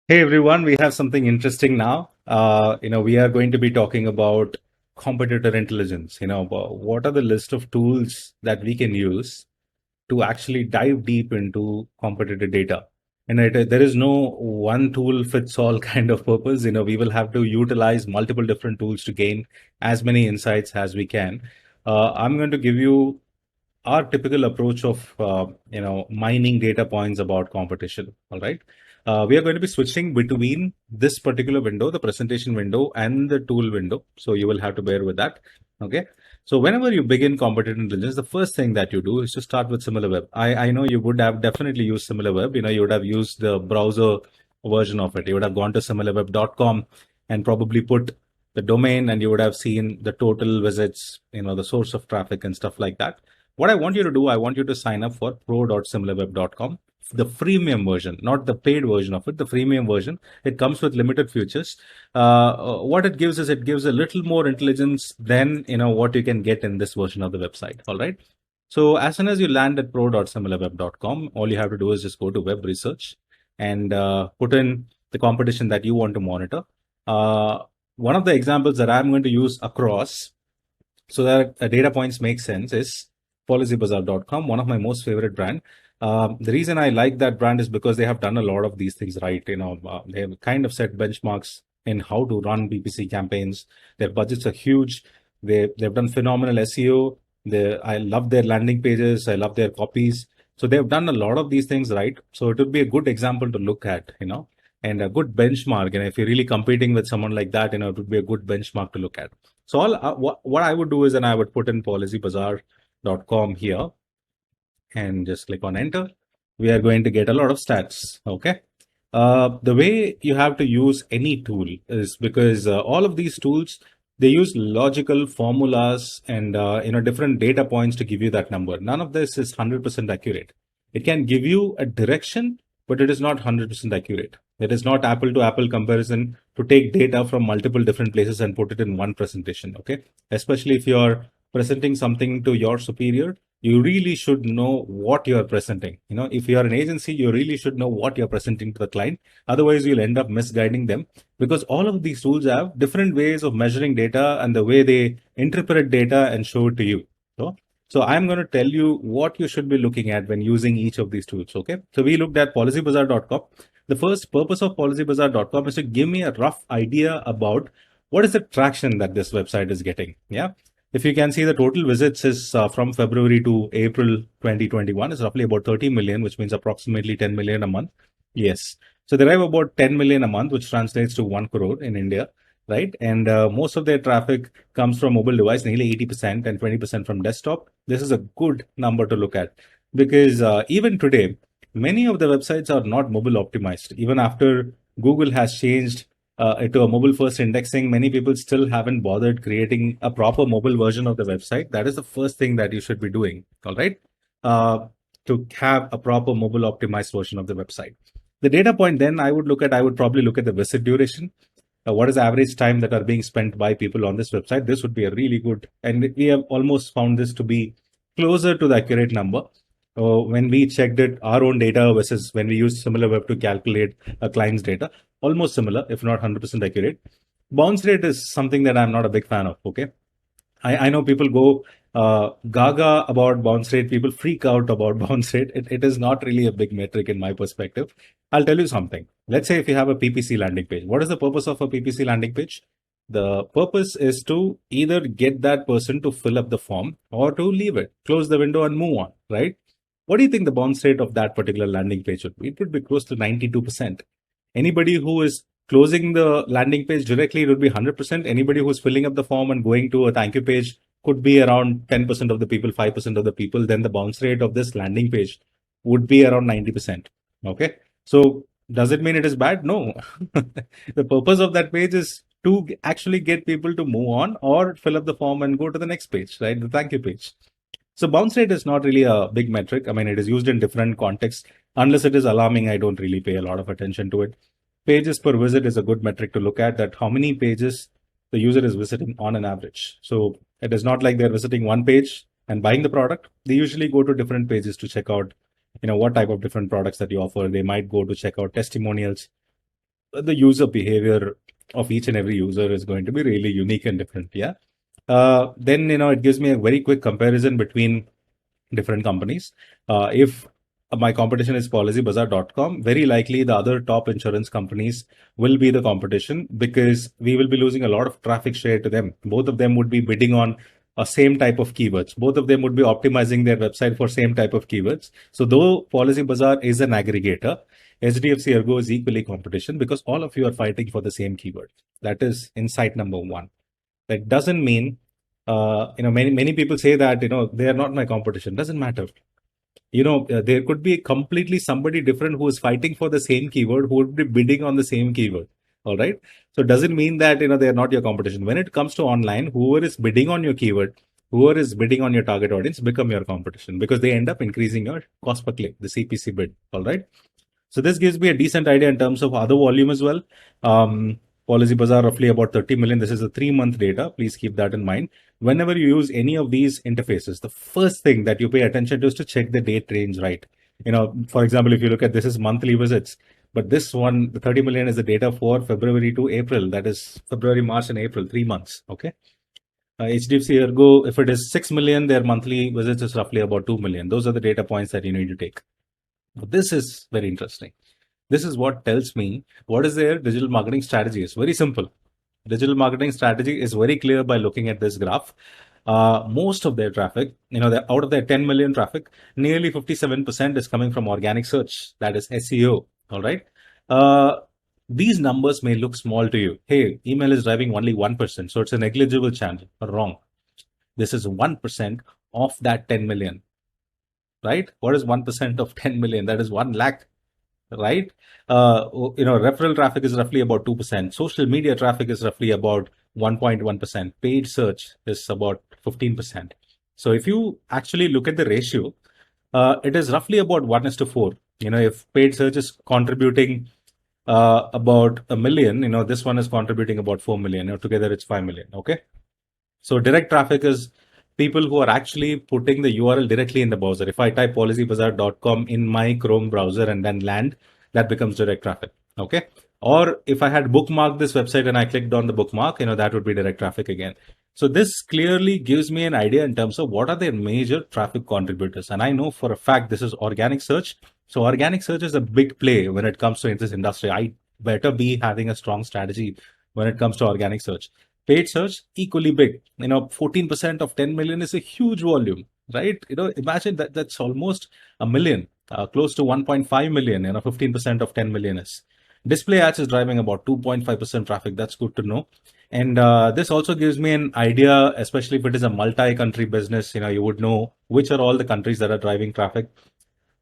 Hey everyone, we have something interesting now. We are going to be talking about competitor intelligence. About what are the list of tools that we can use to actually dive deep into competitor data. And there is no one tool fits all kind of purpose. We will have to utilize multiple different tools to gain as many insights as we can. I'm going to give you our typical approach of mining data points about competition. All right. We are going to be switching between this particular window, the presentation window, and the tool window. So you will have to bear with that. Okay. So whenever you begin competitive intelligence, the first thing that you do is to start with SimilarWeb. I know you would have definitely used SimilarWeb. You would have used the browser version of it. You would have gone to similarweb.com and probably put the domain, and you would have seen the total visits, the source of traffic and stuff like that. What I want you to do, I want you to sign up for pro.similarweb.com, the freemium version, not the paid version of it, the freemium version. It comes with limited features. What it gives is it gives a little more intelligence than what you can get in this version of the website. All right. So as soon as you land at pro.similarweb.com, all you have to do is just go to web research and put in the competition that you want to monitor. One of the examples that I'm going to use across so that data points make sense is policybazaar.com, one of my most favorite brand. The reason I like that brand is because they have done a lot of these things right. They have kind of set benchmarks in how to run PPC campaigns. Their budgets are huge. They've done phenomenal SEO. I love their landing pages. I love their copies. So they've done a lot of these things right. So it would be a good example to look at, and a good benchmark. And if you're really competing with someone like that, it would be a good benchmark to look at. So what I would do is, then I would put in policybazaar.com here and just click on enter. We are going to get a lot of stats. Okay. The way you have to use any tool is because all of these tools, they use logical formulas and different data points to give you that number. None of this is 100% accurate. It can give you a direction, but it is not 100% accurate. It is not apple to apple comparison to take data from multiple different places and put it in one presentation. Okay. Especially if you're presenting something to your superior, you really should know what you're presenting. If you're an agency, you really should know what you're presenting to the client. Otherwise, you'll end up misguiding them, because all of these tools have different ways of measuring data and the way they interpret data and show it to you. So I'm going to tell you what you should be looking at when using each of these tools. Okay. So we looked at policybazaar.com. The first purpose of policybazaar.com is to give me a rough idea about what is the traction that this website is getting. Yeah. If you can see, the total visits is from February to April 2021 is roughly about 30 million, which means approximately 10 million a month. Yes. So they have about 10 million a month, which translates to 1 crore in India, right? And most of their traffic comes from mobile device, nearly 80% and 20% from desktop. This is a good number to look at, because even today, many of the websites are not mobile optimized. Even after Google has changed to a mobile first indexing, many people still haven't bothered creating a proper mobile version of the website. That is the first thing that you should be doing. All right. To have a proper mobile optimized version of the website. The data point then I would probably look at the visit duration. What is the average time that are being spent by people on this website? This would be a really good, and we have almost found this to be closer to the accurate number. When we checked it, our own data versus when we use SimilarWeb to calculate a client's data, almost similar, if not 100% accurate. Bounce rate is something that I'm not a big fan of. Okay. I know people go gaga about bounce rate. People freak out about bounce rate. It is not really a big metric in my perspective. I'll tell you something. Let's say if you have a PPC landing page, what is the purpose of a PPC landing page? The purpose is to either get that person to fill up the form or to leave it, close the window and move on, right? What do you think the bounce rate of that particular landing page would be? It would be close to 92%. Anybody who is closing the landing page directly, it would be 100%. Anybody who's filling up the form and going to a thank you page could be around 10% of the people, 5% of the people. Then the bounce rate of this landing page would be around 90%. Okay. So does it mean it is bad? No. The purpose of that page is to actually get people to move on or fill up the form and go to the next page, right? The thank you page. So bounce rate is not really a big metric. I mean, it is used in different contexts. Unless it is alarming, I don't really pay a lot of attention to it. Pages per visit is a good metric to look at, that how many pages the user is visiting on an average. So it is not like they're visiting one page and buying the product. They usually go to different pages to check out, what type of different products that you offer. They might go to check out testimonials. the user behavior of each and every user is going to be really unique and different. Yeah. Then, it gives me a very quick comparison between different companies. If my competition is policybazaar.com, very likely the other top insurance companies will be the competition because we will be losing a lot of traffic share to them. Both of them would be bidding on a same type of keywords. Both of them would be optimizing their website for same type of keywords. So though Policybazaar is an aggregator, HDFC Ergo is equally competition because all of you are fighting for the same keyword. That is insight number one. That doesn't mean, many people say that, they are not my competition. Doesn't matter. There could be completely somebody different who is fighting for the same keyword, who would be bidding on the same keyword. All right. So it doesn't mean that, they are not your competition. When it comes to online, whoever is bidding on your keyword, whoever is bidding on your target audience become your competition because they end up increasing your cost per click, the CPC bid. All right. So this gives me a decent idea in terms of other volume as well. Policy Bazaar roughly about 30 million. This is a 3-month data. Please keep that in mind. Whenever you use any of these interfaces, the first thing that you pay attention to is to check the date range right. For example, if you look at this is monthly visits, but this one, the 30 million is the data for February to April. That is February, March, and April, 3 months. Okay. HDFC Ergo, if it is 6 million, their monthly visits is roughly about 2 million. Those are the data points that you need to take. This is very interesting. This is what tells me what is their digital marketing strategy. It's very simple. Digital marketing strategy is very clear by looking at this graph. Most of their traffic, out of their 10 million traffic, nearly 57% is coming from organic search. That is SEO. All right. These numbers may look small to you. Hey, email is driving only 1%. So it's a negligible channel. Wrong. This is 1% of that 10 million. Right? What is 1% of 10 million? That is 1 lakh, right? Referral traffic is roughly about 2%. Social media traffic is roughly about 1.1%. Paid search is about 15%. So if you actually look at the ratio, it is roughly about 1:4. If paid search is contributing about a million, this one is contributing about 4 million. Together it's 5 million. Okay. So direct traffic is people who are actually putting the URL directly in the browser. If I type policybazaar.com in my Chrome browser and then land, that becomes direct traffic. Okay. Or if I had bookmarked this website and I clicked on the bookmark, that would be direct traffic again. So this clearly gives me an idea in terms of what are their major traffic contributors. And I know for a fact this is organic search. So organic search is a big play when it comes to this industry. I better be having a strong strategy when it comes to organic search. Paid search, equally big. 14% of 10 million is a huge volume, right? Imagine that's almost a million, close to 1.5 million. 15% of 10 million is. Display ads is driving about 2.5% traffic. That's good to know. And this also gives me an idea, especially if it is a multi-country business, you would know which are all the countries that are driving traffic.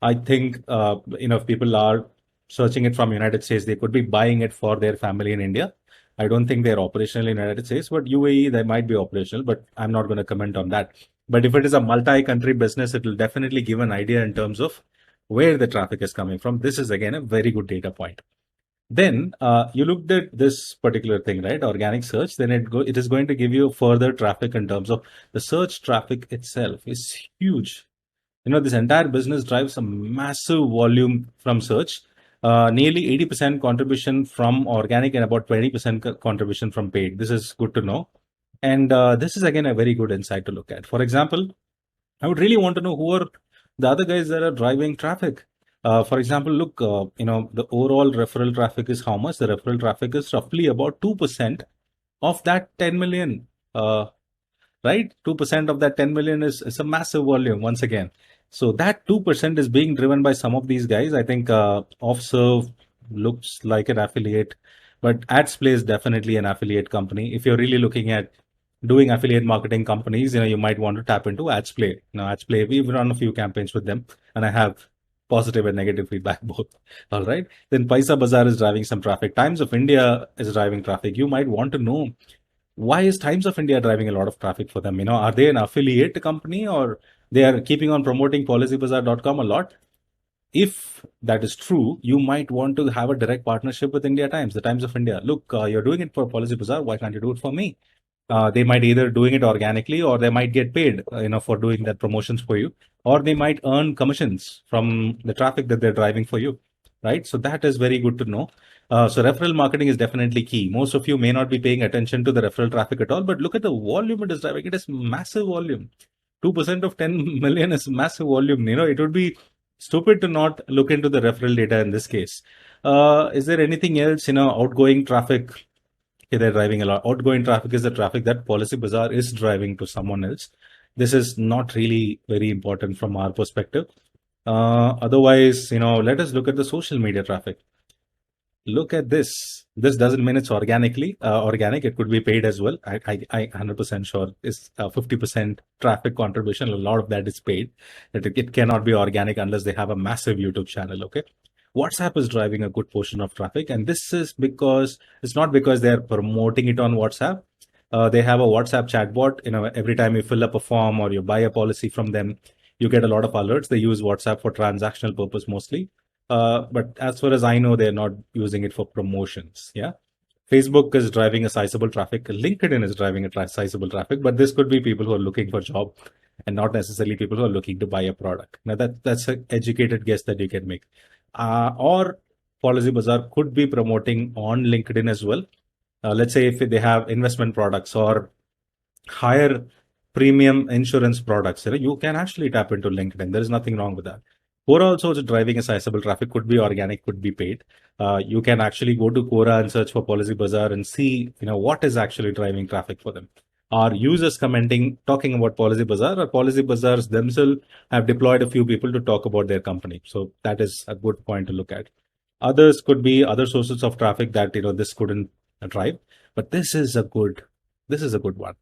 I think, if people are searching it from United States, they could be buying it for their family in India. I don't think they're operational in the United States, but UAE, they might be operational, but I'm not going to comment on that. But if it is a multi-country business, it will definitely give an idea in terms of where the traffic is coming from. This is, again, a very good data point. Then you looked at this particular thing, right? Organic search, then it is going to give you further traffic in terms of the search traffic itself is huge. This entire business drives a massive volume from search. Nearly 80% contribution from organic and about 20% contribution from paid. This is good to know. And this is, again, a very good insight to look at. For example, I would really want to know who are the other guys that are driving traffic. For example, look, the overall referral traffic is how much? The referral traffic is roughly about 2% of that 10 million. Right? 2% of that 10 million is a massive volume once again. So that 2% is being driven by some of these guys. I think Offserve looks like an affiliate, but AdsPlay is definitely an affiliate company. If you're really looking at doing affiliate marketing companies, you might want to tap into AdsPlay. AdsPlay, we've run a few campaigns with them and I have positive and negative feedback both. All right. Then Paisa Bazaar is driving some traffic. Times of India is driving traffic. You might want to know, why is Times of India driving a lot of traffic for them? Are they an affiliate company or they are keeping on promoting policybazaar.com a lot? If that is true, you might want to have a direct partnership with India Times, the Times of India. Look, you're doing it for Policy Bazaar. Why can't you do it for me? They might either doing it organically or they might get paid, for doing that promotions for you, or they might earn commissions from the traffic that they're driving for you. right? So that is very good to know. So referral marketing is definitely key. Most of you may not be paying attention to the referral traffic at all, but look at the volume it is driving. It is massive volume. 2% of 10 million is massive volume. It would be stupid to not look into the referral data in this case. Is there anything else, outgoing traffic? Okay, they're driving a lot. Outgoing traffic is the traffic that Policy Bazaar is driving to someone else. This is not really very important from our perspective. Otherwise, let us look at the social media traffic. Look at this. This doesn't mean it's organic. It could be paid as well. I 100% sure is 50% traffic contribution. A lot of that is paid. It cannot be organic unless they have a massive YouTube channel. Okay. WhatsApp is driving a good portion of traffic, and this is because it's not because they're promoting it on WhatsApp. They have a WhatsApp chatbot. Every time you fill up a form or you buy a policy from them, you get a lot of alerts. They use WhatsApp for transactional purpose mostly. But as far as I know, they're not using it for promotions. Yeah. Facebook is driving a sizable traffic. LinkedIn is driving a sizable traffic, but this could be people who are looking for a job and not necessarily people who are looking to buy a product. Now that's an educated guess that you can make. Or Policy Bazaar could be promoting on LinkedIn as well. Let's say if they have investment products or higher premium insurance products, you can actually tap into LinkedIn. There is nothing wrong with that. Quora also is driving a sizable traffic, could be organic, could be paid. You can actually go to Quora and search for Policy Bazaar and see, what is actually driving traffic for them. Are users commenting, talking about Policy Bazaar, or Policy Bazaars themselves have deployed a few people to talk about their company? So that is a good point to look at. Others could be other sources of traffic that this couldn't drive, but this is a good one.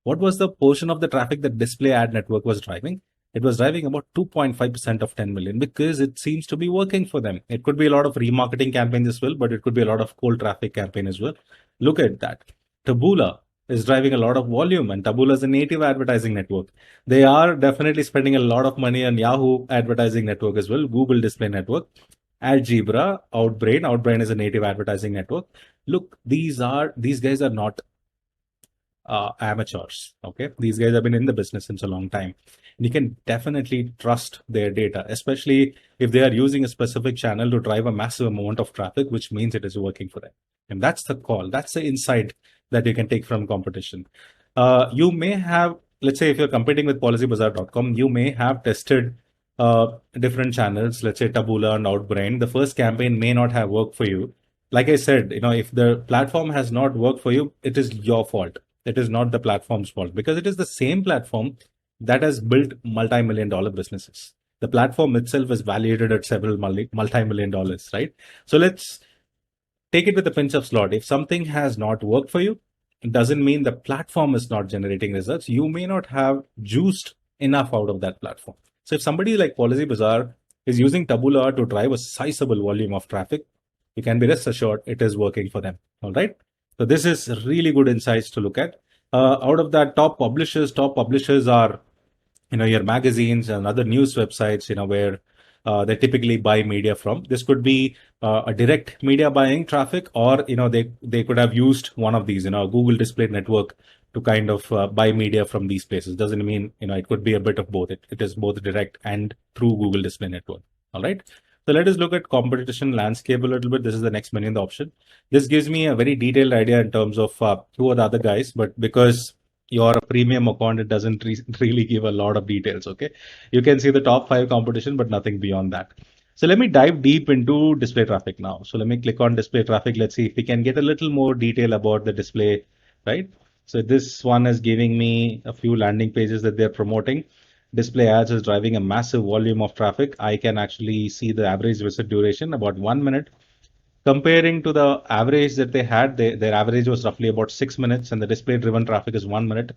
What was the portion of the traffic that display ad network was driving? It was driving about 2.5% of 10 million because it seems to be working for them. It could be a lot of remarketing campaigns as well, but it could be a lot of cold traffic campaign as well. Look at that. Taboola is driving a lot of volume, and Taboola is a native advertising network. They are definitely spending a lot of money on Yahoo advertising network as well, Google display network, Algebra, Outbrain. Outbrain is a native advertising network. Look, these guys are not amateurs. Okay, these guys have been in the business since a long time. And you can definitely trust their data, especially if they are using a specific channel to drive a massive amount of traffic, which means it is working for them. And that's the call. That's the insight that you can take from competition. You may have, let's say, if you're competing with policybazaar.com, you may have tested different channels, let's say Taboola and Outbrain. The first campaign may not have worked for you. Like I said, if the platform has not worked for you, it is your fault. It is not the platform's fault, because it is the same platform that has built multi-million dollar businesses. The platform itself is valued at several multi-million dollars, right? So let's take it with a pinch of salt. If something has not worked for you, it doesn't mean the platform is not generating results. You may not have juiced enough out of that platform. So if somebody like Policy Bazaar is using Taboola to drive a sizable volume of traffic, you can be rest assured it is working for them. All right. So this is really good insights to look at. Out of that, top publishers are, your magazines and other news websites, where they typically buy media from. This could be a direct media buying traffic, or, they could have used one of these, Google Display Network to kind of buy media from these places. Doesn't mean, it could be a bit of both. It is both direct and through Google Display Network. All right. So let us look at competition landscape a little bit. This is the next menu in the option. This gives me a very detailed idea in terms of who are the other guys, but because you're a premium account, it doesn't really give a lot of details. Okay. You can see the top 5 competition, but nothing beyond that. So let me dive deep into display traffic now. So let me click on display traffic. Let's see if we can get a little more detail about the display, right? So this one is giving me a few landing pages that they're promoting. Display ads is driving a massive volume of traffic. I can actually see the average visit duration, about 1 minute. Comparing to the average that they had, their average was roughly about 6 minutes, and the display driven traffic is 1 minute.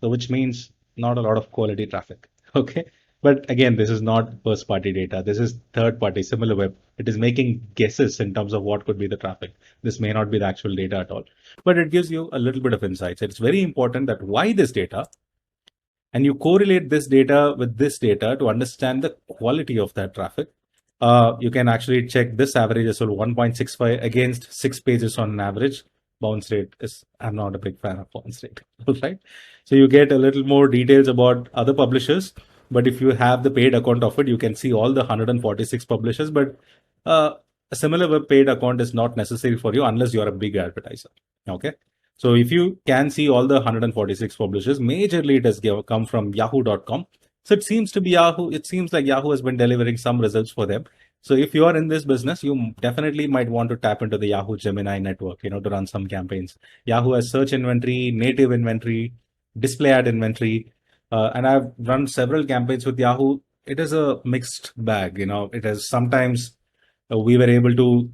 So which means not a lot of quality traffic. Okay. But again, this is not first party data. This is third party, SimilarWeb. It is making guesses in terms of what could be the traffic. This may not be the actual data at all, but it gives you a little bit of insights. It's very important that why this data, and you correlate this data with this data to understand the quality of that traffic. You can actually check this average as well, 1.65 against 6 pages on an average. Bounce rate is, I'm not a big fan of bounce rate, right? So you get a little more details about other publishers, but if you have the paid account of it, you can see all the 146 publishers. But a similar web paid account is not necessary for you unless you are a big advertiser. Okay. So if you can see all the 146 publishers, majorly it has come from yahoo.com. So it seems to be Yahoo. It seems like Yahoo has been delivering some results for them. So if you are in this business, you definitely might want to tap into the Yahoo Gemini network, to run some campaigns. Yahoo has search inventory, native inventory, display ad inventory. And I've run several campaigns with Yahoo. It is a mixed bag. It is sometimes we were able to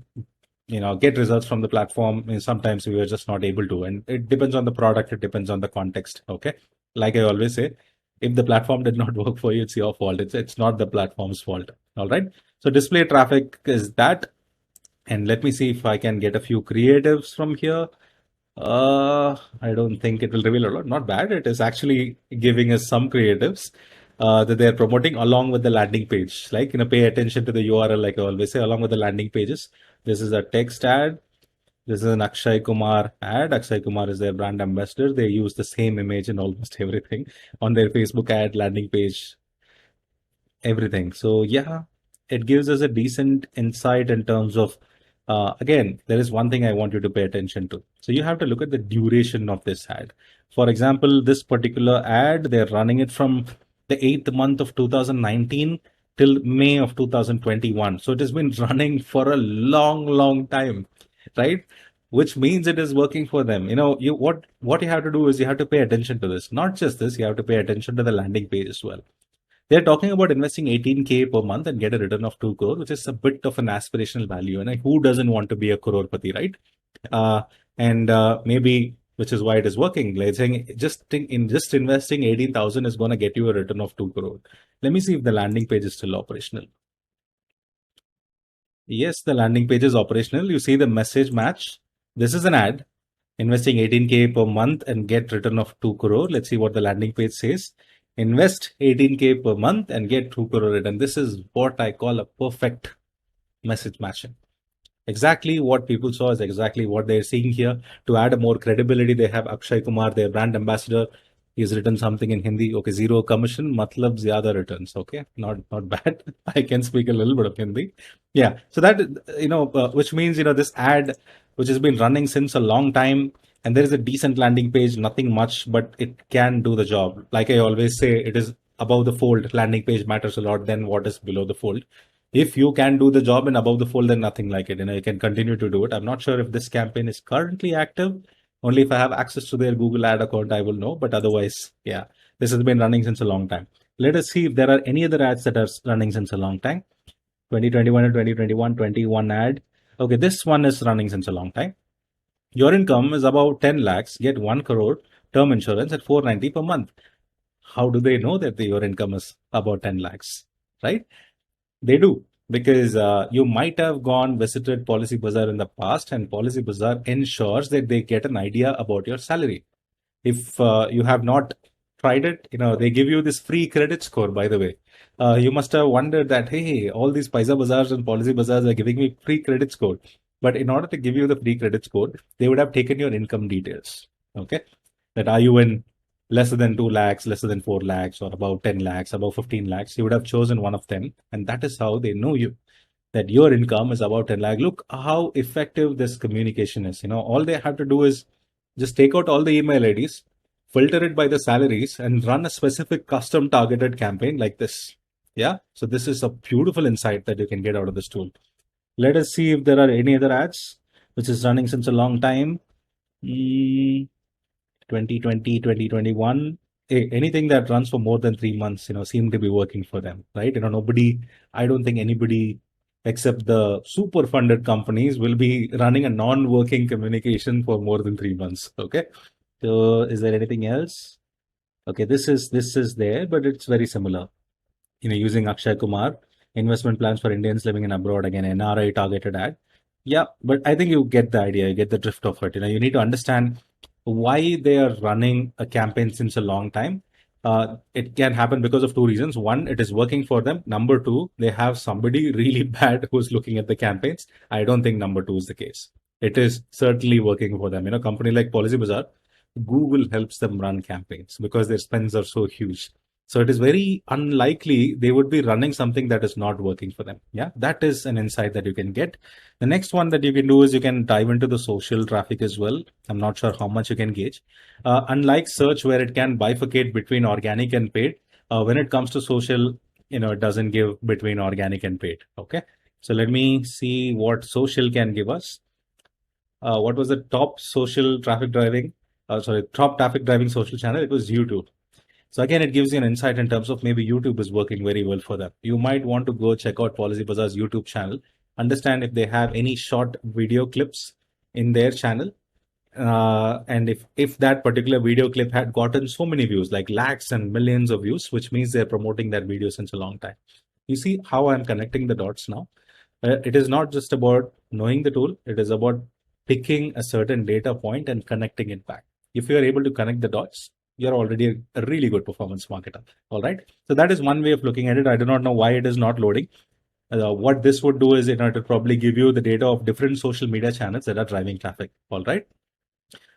get results from the platform, and sometimes we were just not able to, and it depends on the product, it depends on the context. Okay, like I always say, if the platform did not work for you, it's your fault. It's not the platform's fault. All right, so display traffic is that. And let me see if I can get a few creatives from here. I don't think it will reveal a lot. Not bad. It is actually giving us some creatives that they're promoting along with the landing page. Like, pay attention to the URL, like I always say, along with the landing pages. This is a text ad. This is an Akshay Kumar ad. Akshay Kumar is their brand ambassador. They use the same image in almost everything on their Facebook ad, landing page, everything. So yeah, it gives us a decent insight in terms of, again, there is one thing I want you to pay attention to. So you have to look at the duration of this ad. For example, this particular ad, they're running it from the 8th month of 2019 till May of 2021. So it has been running for a long, long time, right? Which means it is working for them. What you have to do is you have to pay attention to this. Not just this, you have to pay attention to the landing page as well. They're talking about investing 18K per month and get a return of 2 crore, which is a bit of an aspirational value. And who doesn't want to be a crorepati, right? And maybe, which is why it is working. Like saying, just investing 18,000 is going to get you a return of 2 crore. Let me see if the landing page is still operational. Yes, the landing page is operational. You see the message match. This is an ad. Investing 18K per month and get return of 2 crore. Let's see what the landing page says. Invest 18K per month and get 2 crore return. This is what I call a perfect message matching. Exactly what people saw is exactly what they're seeing here. To add a more credibility, they have Akshay Kumar, their brand ambassador. He's written something in Hindi. Okay, zero commission, matlab zyada returns. Okay, not bad. I can speak a little bit of Hindi. Yeah, so that which means this ad, which has been running since a long time, and there is a decent landing page, nothing much, but it can do the job. Like I always say, it is above the fold. Landing page matters a lot than what is below the fold. If you can do the job and above the fold, then nothing like it. You can continue to do it. I'm not sure if this campaign is currently active. Only if I have access to their Google ad account, I will know. But otherwise, yeah, this has been running since a long time. Let us see if there are any other ads that are running since a long time. 2021 and 2021, 21 ad. Okay, this one is running since a long time. Your income is about 10 lakhs, get 1 crore term insurance at 490 per month. How do they know that your income is about 10 lakhs, right? They do, because you might have visited Policy Bazaar in the past, and Policy Bazaar ensures that they get an idea about your salary. If you have not tried it, they give you this free credit score, by the way. You must have wondered that, hey, all these Paisa Bazaars and Policy Bazaars are giving me free credit score. But in order to give you the free credit score, they would have taken your income details. Okay. That are you in less than 2 lakhs, less than 4 lakhs, or about 10 lakhs, about 15 lakhs, you would have chosen one of them. And that is how they know you, that your income is about 10 lakh. Look how effective this communication is. All they have to do is just take out all the email IDs, filter it by the salaries, and run a specific custom targeted campaign like this. Yeah. So this is a beautiful insight that you can get out of this tool. Let us see if there are any other ads, which is running since a long time. 2020, 2021, anything that runs for more than 3 months, seem to be working for them, right? I don't think anybody except the super funded companies will be running a non-working communication for more than 3 months. Okay. So is there anything else? Okay. This is there, but it's very similar. Using Akshay Kumar, investment plans for Indians living in abroad, again, NRI targeted ad. Yeah, but I think you get the idea, you get the drift of it. You need to understand why they are running a campaign since a long time. It can happen because of two reasons. One, it is working for them. Number two, they have somebody really bad who's looking at the campaigns. I don't think number two is the case. It is certainly working for them. Company like Policy Bazaar, Google helps them run campaigns because their spends are so huge. So it is very unlikely they would be running something that is not working for them. Yeah, that is an insight that you can get. The next one that you can do is you can dive into the social traffic as well. I'm not sure how much you can gauge. Unlike search, where it can bifurcate between organic and paid, when it comes to social, it doesn't give between organic and paid. Okay. So let me see what social can give us. What was the top social traffic driving? Top traffic driving social channel? It was YouTube. So again, it gives you an insight in terms of maybe YouTube is working very well for them. You might want to go check out Policy Bazaar's YouTube channel, understand if they have any short video clips in their channel. And if that particular video clip had gotten so many views, like lakhs and millions of views, which means they're promoting that video since a long time. You see how I'm connecting the dots now? It is not just about knowing the tool, it is about picking a certain data point and connecting it back. If you are able to connect the dots, you're already a really good performance marketer. All right. So that is one way of looking at it. I do not know why it is not loading. What this would do is it would probably give you the data of different social media channels that are driving traffic. All right.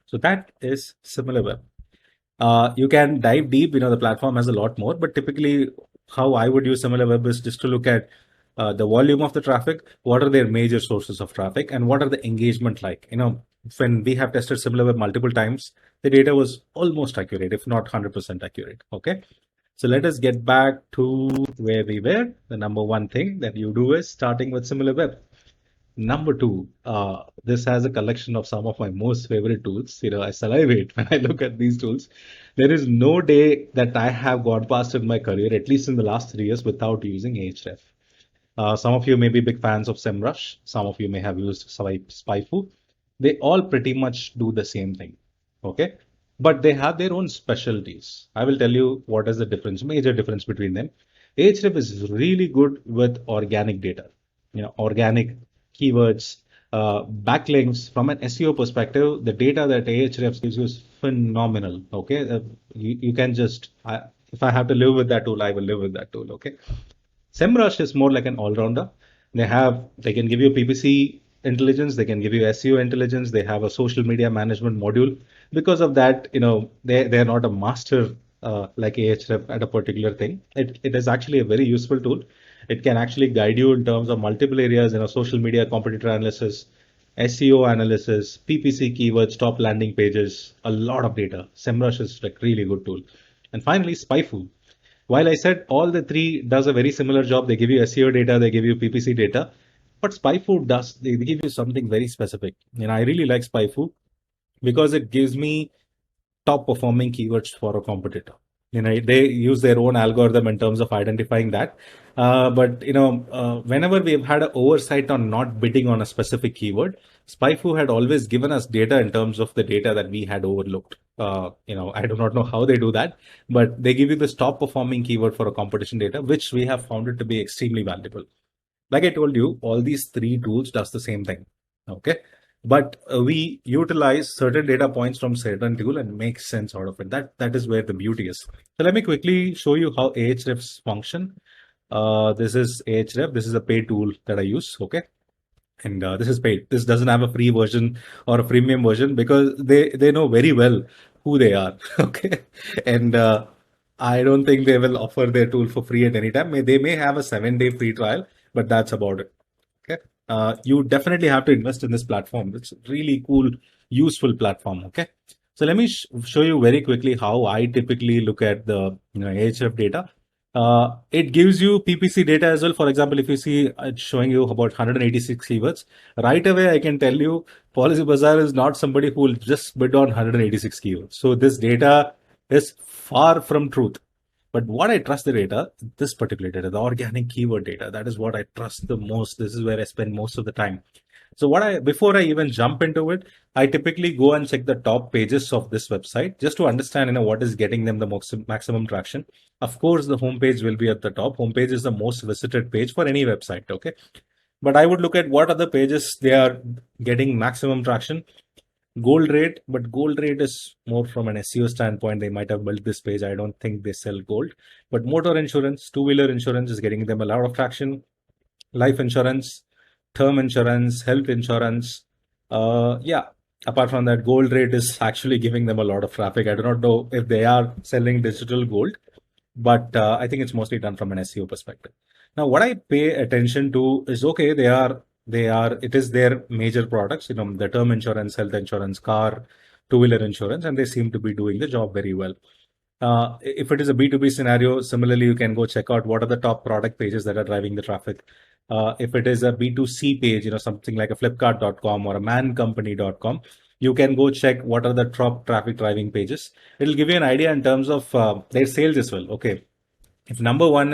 So that is SimilarWeb. You can dive deep. The platform has a lot more, but typically how I would use SimilarWeb is just to look at the volume of the traffic, what are their major sources of traffic, and what are the engagement like. When we have tested SimilarWeb multiple times, the data was almost accurate, if not 100% accurate. Okay. So let us get back to where we were. The number one thing that you do is starting with SimilarWeb. Number two, this has a collection of some of my most favorite tools. I salivate when I look at these tools. There is no day that I have gone past in my career, at least in the last 3 years, without using Ahref. Some of you may be big fans of SEMrush. Some of you may have used SpyFu. They all pretty much do the same thing. Okay. But they have their own specialties. I will tell you what is the difference, major difference between them. Ahref is really good with organic data, organic keywords, backlinks. From an SEO perspective, the data that Ahrefs gives you is phenomenal. Okay. You can just, if I have to live with that tool, I will live with that tool. Okay. SEMrush is more like an all-rounder. They can give you PPC intelligence, they can give you SEO intelligence, they have a social media management module. Because of that, they're not a master like Ahref at a particular thing. It is actually a very useful tool. It can actually guide you in terms of multiple areas, social media competitor analysis, SEO analysis, PPC keywords, top landing pages, a lot of data. SEMrush is like really good tool. And finally, SpyFu. While I said all the three does a very similar job, they give you SEO data, they give you PPC data, but SpyFu does, they give you something very specific. And I really like SpyFu because it gives me top performing keywords for a competitor. They use their own algorithm in terms of identifying that. But whenever we've had an oversight on not bidding on a specific keyword, SpyFu had always given us data in terms of the data that we had overlooked. I do not know how they do that, but they give you this top performing keyword for a competition data, which we have found it to be extremely valuable. Like I told you, all these three tools does the same thing. Okay. But we utilize certain data points from certain tool and make sense out of it. That is where the beauty is. So let me quickly show you how Ahrefs function. This is Ahref. This is a paid tool that I use. Okay. And this is paid. This doesn't have a free version or a premium version because they know very well who they are. Okay. And I don't think they will offer their tool for free at any time. They may have a 7-day free trial, but that's about it. Okay. You definitely have to invest in this platform. It's a really cool, useful platform. Okay. So let me show you very quickly how I typically look at the Ahref data. It gives you PPC data as well. For example, if you see it's showing you about 186 keywords, right away I can tell you Policy Bazaar is not somebody who will just bid on 186 keywords. So this data is far from truth. But what I trust the data, this particular data, the organic keyword data, that is what I trust the most. This is where I spend most of the time. So before I even jump into it, I typically go and check the top pages of this website just to understand, what is getting them the maximum traction. Of course, the homepage will be at the top. Homepage is the most visited page for any website. Okay. But I would look at what other pages they are getting maximum traction. Gold rate, but gold rate is more from an SEO standpoint. They might have built this page. I don't think they sell gold, but motor insurance, two-wheeler insurance is getting them a lot of traction. Life insurance, term insurance, health insurance. Yeah. Apart from that, gold rate is actually giving them a lot of traffic. I do not know if they are selling digital gold, but I think it's mostly done from an SEO perspective. Now, what I pay attention to is, okay, it is their major products, the term insurance, health insurance, car, two-wheeler insurance, and they seem to be doing the job very well. If it is a B2B scenario, similarly, you can go check out what are the top product pages that are driving the traffic. If it is a B2C page, something like a flipkart.com or a mancompany.com, you can go check what are the top traffic driving pages. It'll give you an idea in terms of their sales as well. Okay. If number one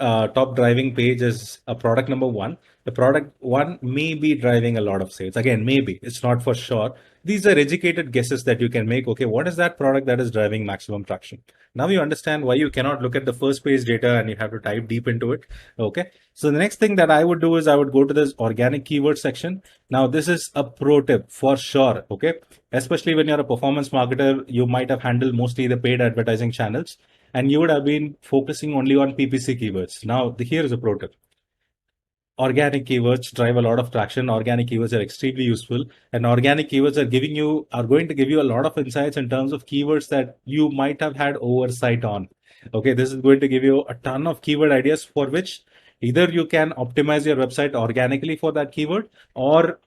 top driving page is a product number one, the product one may be driving a lot of sales. Again, maybe it's not for sure. These are educated guesses that you can make. Okay, what is that product that is driving maximum traction? Now you understand why you cannot look at the first page data and you have to dive deep into it. Okay, so the next thing that I would do is I would go to this organic keyword section. Now this is a pro tip for sure. Okay, especially when you're a performance marketer, you might have handled mostly the paid advertising channels, and you would have been focusing only on PPC keywords. Now, here is a pro tip. Organic keywords drive a lot of traction. Organic keywords are extremely useful, and organic keywords are going to give you a lot of insights in terms of keywords that you might have had oversight on. Okay, this is going to give you a ton of keyword ideas for which either you can optimize your website organically for that keyword, or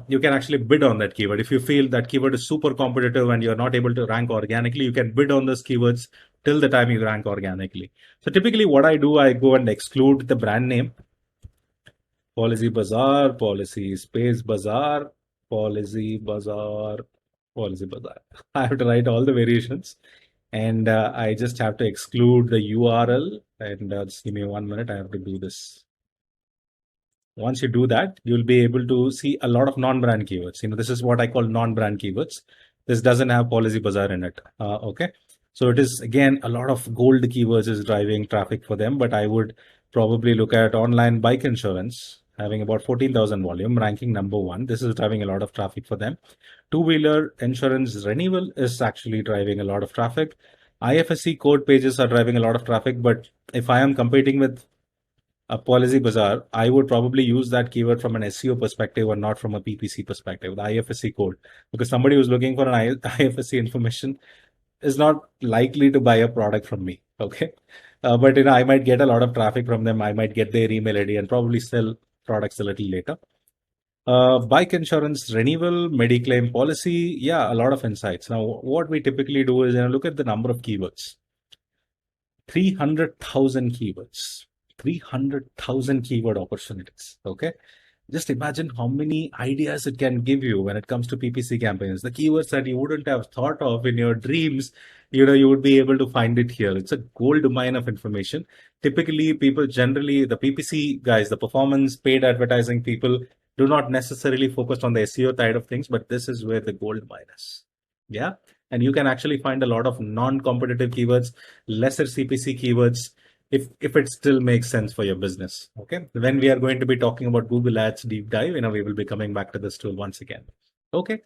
you can actually bid on that keyword. If you feel that keyword is super competitive and you're not able to rank organically, you can bid on those keywords till the time you rank organically. So typically what I do, I go and exclude the brand name. Policy Bazaar, Policy Space Bazaar, Policy Bazaar, Policy Bazaar. I have to write all the variations, and I just have to exclude the URL. And just give me 1 minute. I have to do this. Once you do that, you'll be able to see a lot of non-brand keywords. This is what I call non-brand keywords. This doesn't have Policy Bazaar in it. Okay. So it is, again, a lot of gold keywords is driving traffic for them, but I would probably look at online bike insurance having about 14,000 volume, ranking number one. This is driving a lot of traffic for them. Two-wheeler insurance renewal is actually driving a lot of traffic. IFSC code pages are driving a lot of traffic, but if I am competing with a Policy Bazaar, I would probably use that keyword from an SEO perspective or not from a PPC perspective, the IFSC code, because somebody who's looking for an IFSC information is not likely to buy a product from me. Okay. But I might get a lot of traffic from them. I might get their email ID and probably sell products a little later. Bike insurance renewal, Mediclaim policy. Yeah, a lot of insights. Now, what we typically do is look at the number of keywords. 300,000 keywords, 300,000 keyword opportunities. Okay. Just imagine how many ideas it can give you when it comes to PPC campaigns. The keywords that you wouldn't have thought of in your dreams, you would be able to find it here. It's a gold mine of information. Typically, the PPC guys, the performance paid advertising people, do not necessarily focus on the SEO side of things, but this is where the gold mine is. Yeah. And you can actually find a lot of non-competitive keywords, lesser CPC keywords, if it still makes sense for your business. Okay. When we are going to be talking about Google Ads deep dive, we will be coming back to this tool once again. Okay.